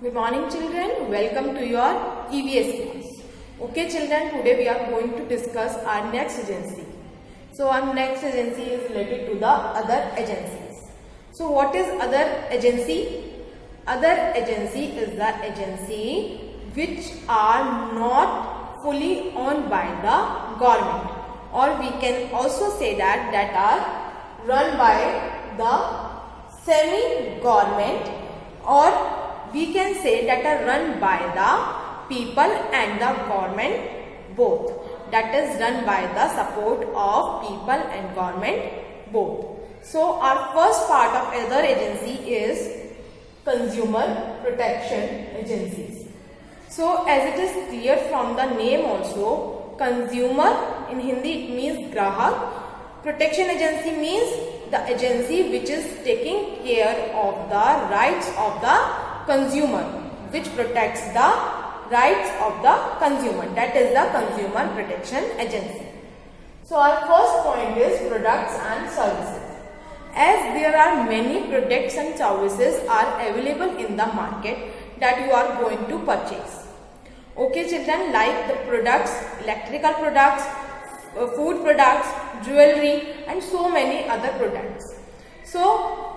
Good morning children, welcome to your EVS class. Okay children, today we are going to discuss our next agency. So our next agency is related to the other agencies. So what is other agency? Other agency is the agency which are not fully owned by the government, or we can also say that are run by the semi-government, or we can say that are run by the people and the government both. That is run by the support of people and government both. So our first part of other agency is consumer protection agencies. So as it is clear from the name also, consumer in Hindi it means grahak. Protection agency means the agency which is taking care of the rights of the consumer, which protects the rights of the consumer. That is the consumer protection agency. So our first point is products and services. As there are many products and services are available in the market that you are going to purchase. Okay children, like the products, electrical products, food products, jewelry and so many other products. So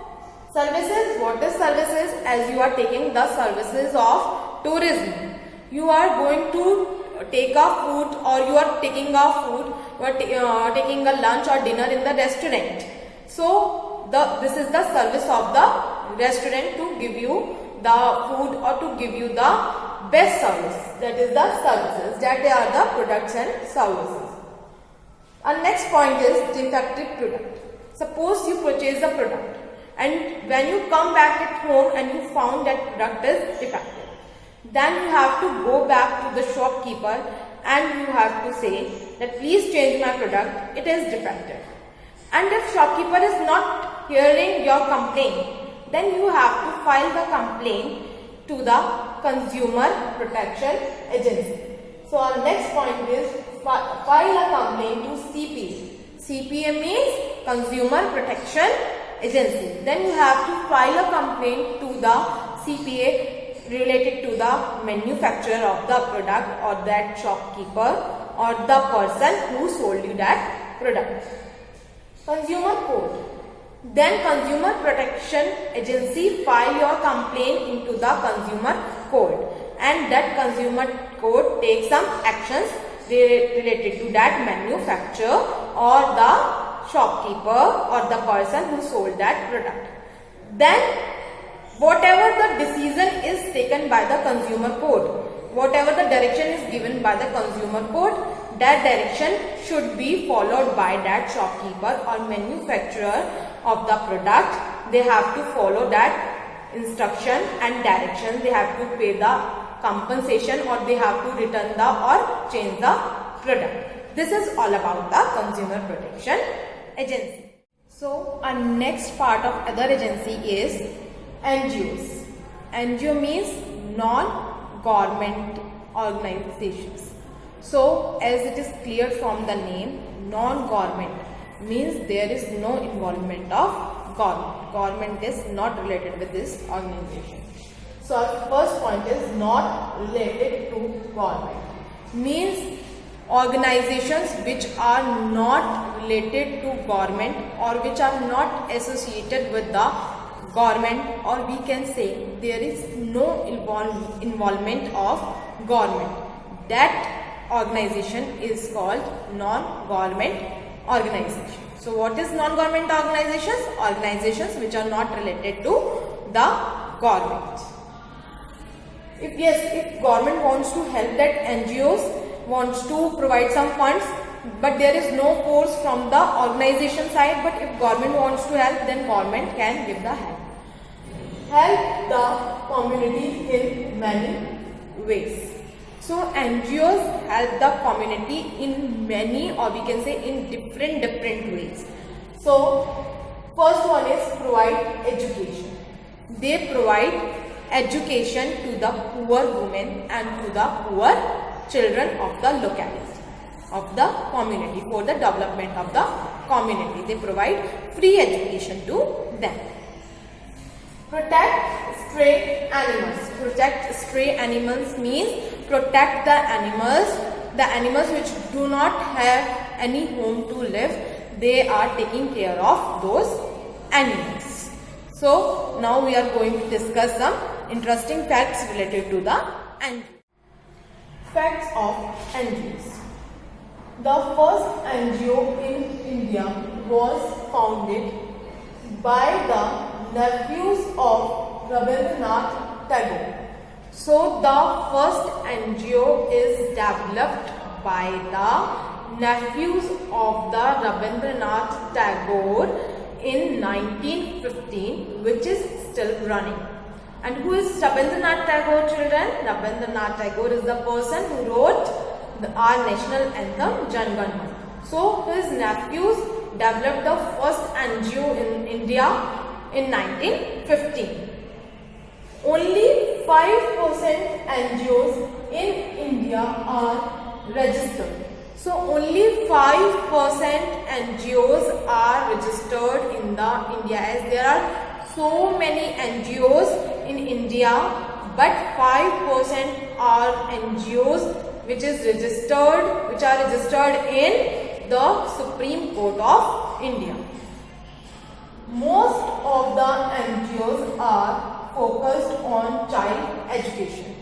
services, what is services? As you are taking the services of tourism, you are going to take a food, or you are taking a food, you are taking a lunch or dinner in the restaurant. So this is the service of the restaurant to give you the food or to give you the best service. That is the services, that they are the products and services. Our next point is defective product. Suppose you purchase a product, and when you come back at home and you found that product is defective, then you have to go back to the shopkeeper and you have to say that please change my product, it is defective. And if shopkeeper is not hearing your complaint, then you have to file the complaint to the Consumer Protection Agency. So our next point is file a complaint to CPA. CPA means Consumer Protection Agency. Then you have to file a complaint to the CPA related to the manufacturer of the product, or that shopkeeper, or the person who sold you that product. Consumer Code. Then Consumer Protection Agency file your complaint into the Consumer Code, and that Consumer Code takes some actions related to that manufacturer or the shopkeeper or the person who sold that product. Then whatever the decision is taken by the Consumer Code, whatever the direction is given by the Consumer Code, that direction should be followed by that shopkeeper or manufacturer of the product. They have to follow that instruction and direction. They have to pay the compensation, or they have to return the or change the product. This is all about the Consumer Protection Agency. So our next part of other agency is NGOs. NGO means non-government organizations. So as it is clear from the name, non-government means there is no involvement of government. Government is not related with this organization. So our first point is not related to government. Means organizations which are not related to government, or which are not associated with the government, or we can say there is no involvement of government. That organization is called non-government organization. So what is non-government organizations? Organizations which are not related to the government. If government wants to help, that NGOs wants to provide some funds, but there is no force from the organization side. But if government wants to help, then government can give the help. Help the community in many ways. So NGOs help the community in many, or we can say in different ways. So first one is provide education. They provide education to the poor women and to the poor children of the locality, of the community, for the development of the community. They provide free education to them. Protect stray animals. Protect stray animals means protect the animals which do not have any home to live. They are taking care of those animals. So now we are going to discuss some interesting facts related to the NGOs. Facts of NGOs. The first NGO in India was founded by the nephews of Rabindranath Tagore. So the first NGO is developed by the nephews of the Rabindranath Tagore in 1915, which is still running. And who is Rabindranath Tagore, children? Rabindranath Tagore is the person who wrote our national anthem, Jan Gan Man. So his nephews developed the first NGO in India in 1915. Only 5% NGOs in India are registered. So only 5% NGOs are registered in the India, as there are so many NGOs in India, but 5% are NGOs which are registered in the Supreme Court of India. Most of the NGOs are focused on child education.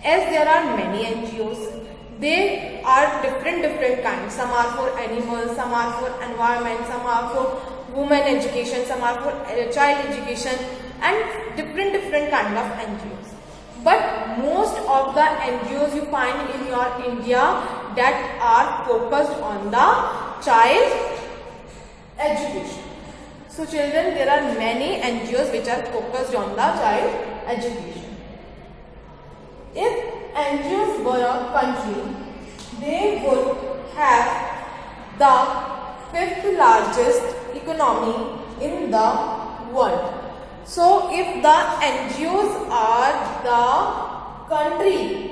As there are many NGOs, they are different kinds. Some are for animals, some are for environment, some are for women education, some are for child education, and different kind of NGOs. But most of the NGOs you find in your India that are focused on the child education. So children, there are many NGOs which are focused on the child education. If NGOs were a country, they would have the 5th largest economy in the world. So if the NGOs are the country,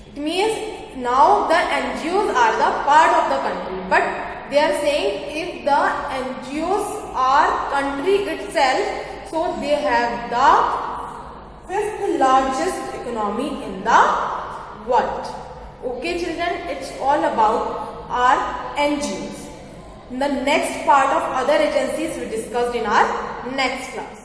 it means now the NGOs are the part of the country. But they are saying if the NGOs are country itself, so they have the 5th largest economy in the world. Okay children, it's all about our NGOs. In the next part of other agencies we discussed in our next class.